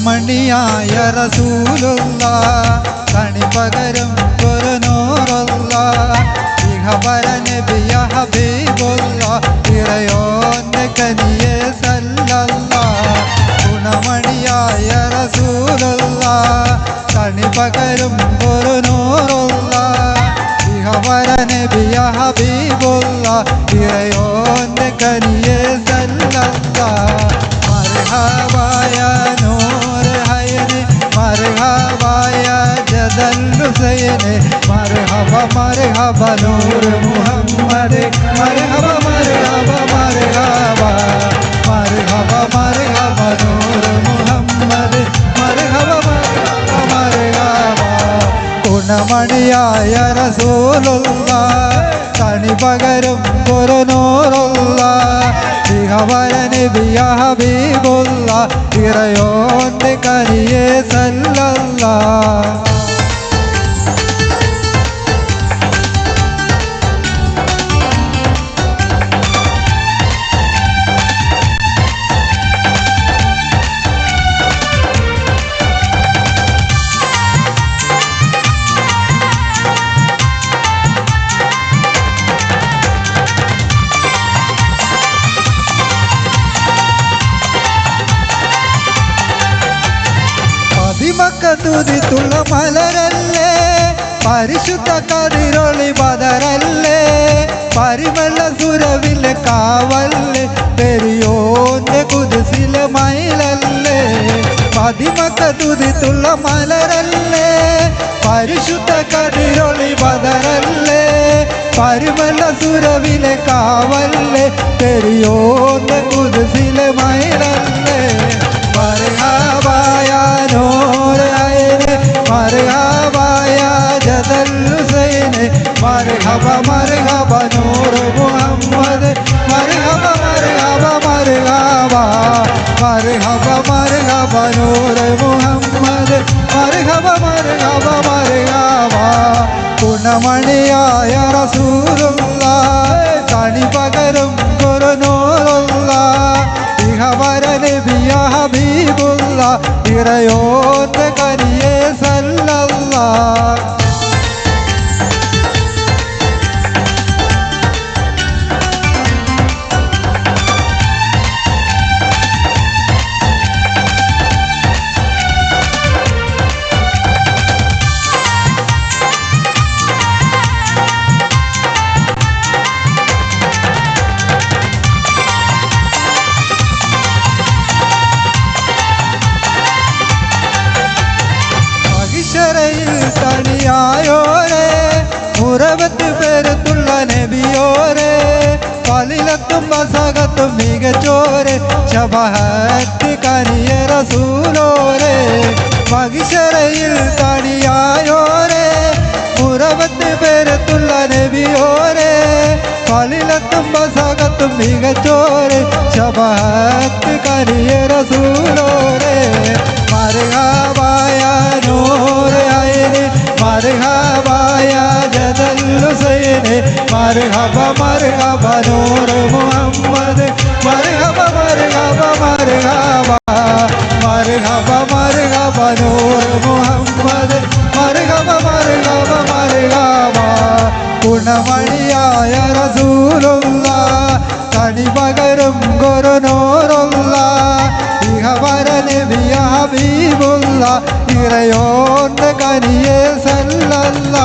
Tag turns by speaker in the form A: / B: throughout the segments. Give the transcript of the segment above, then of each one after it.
A: ഗുണമണിയായ റസൂലുള്ള കണിപകരും ഒരു നൂറുള്ള ഇഹബര നബിയ ഹബീബുള്ള ഇറയോന്റെ കനിയെ സല്ലല്ല ഗുണമണിയായ റസൂലുള്ള കണിപകരും ഒരു നൂറുള്ള ഇഹബര നബിയ ഹബീബുള്ള ഇറയോന്റെ കനിയെ സല്ലല്ല മർഹബാ യാ നൂർ ഹൈനി മർഹബാ യാ ജദൽ ഹുസൈനി മർഹബ മർഹബ നൂർ മുഹമ്മദ് മർഹബ മർഹബ മർഹബ മർഹബ മർഹബ നൂർ മുഹമ്മദ് മർഹബ മർഹബ മർഹബ ഗുണമണിയായ റസൂലുള്ള കണിപകരും ഒരു നൂറുള്ള ഇഹബര നബിയ ഹബീബുള്ള ഇറയോന്റെ കനിയെ സല്ലല്ല തുതിത്തുള്ള മലരല്ലേ പരിശുദ്ധ കതിരൊളി ബദറല്ലേ പരിമള സുരവിലെ കാവല്ലേ പെരിയോന്റെ കുതിസിലെ മയിലല്ലേ പതിമക്ക തുതിത്തുള്ള മലരല്ലേ പരിശുദ്ധ കതിരൊളി ബദറല്ലേ പരിമള സുരവിലെ കാവല്ലേ പെരിയോന്റെ കുതിസിലെ മയിലല്ലേ മർഹബാ യാ നൂർ ഹൈനി മർഹബാ യാ ജദൽ ഹുസൈനി മർഹബ മർഹബ നൂർ മുഹമ്മദ് മർഹബ മർഹബ മർഹബ മർഹബ മർഹബ നൂർ മുഹമ്മദ് മർഹബ മർഹബ മർഹബ ഗുണമണിയായ റസൂലുള്ള കണിപകരും ഒരു നൂറുള്ള ഇഹബര നബിയ ഹബീബുള്ള ഇറയോന്റെ കനിയെ സല്ലല്ല തണിയായോരേ മുറവത്ത് പേരത്തുള്ള നബിയോരേ പലിലത്തും മസകത്തും മികച്ചോരെ ശബഹത്ത് കനിയ റസൂലോരേ മഹിശറയിൽ തണിയായോരേ മുറവത്ത് പേരത്തുള്ള നബിയോരേ പലിലത്തും മസകത്തും മികച്ചോരെ ശബഹത്ത് കനിയ റസൂലോരേ മർഹബാ യാ നൂർ ഹൈനി മർഹബാ യാ ജദൽ ഹുസൈനി മർഹബ മർഹബ നൂർ മുഹമ്മദ് മർഹബ മർഹബ മർഹബ മർഹബ മർഹബ നൂർ മുഹമ്മദ് മർഹബ മർഹബ മർഹബ ഗുണമണിയായ റസൂലുള്ള കണിപകരും ഒരു നൂറുള്ള ഇഹബര നബിയ ഹബീബുള്ള ഇറയോന്റെ കനിയെ സല്ലല്ല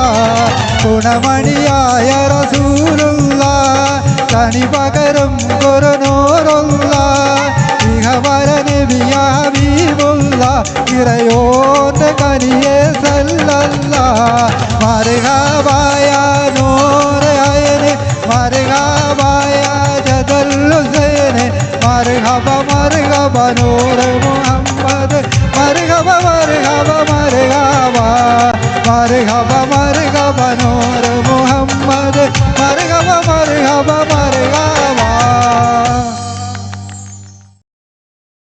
A: ഗുണമണിയായ റസൂലുള്ള കണിപകരും ഒരു നൂറുള്ള ഇഹബര നബിയ ഹബീബുള്ള ഇറയോന്റെ കനിയെ സല്ലല്ല മർഹബാ യാ നൂർ ഹൈനി മർഹബാ യാ ജദൽ ഹുസൈനി മർഹബ മർഹബ നൂർ മുഹമ്മദ് മർഹബ മർഹബ മർഹബ മർഹബ മർഹബ നൂർ മുഹമ്മദ്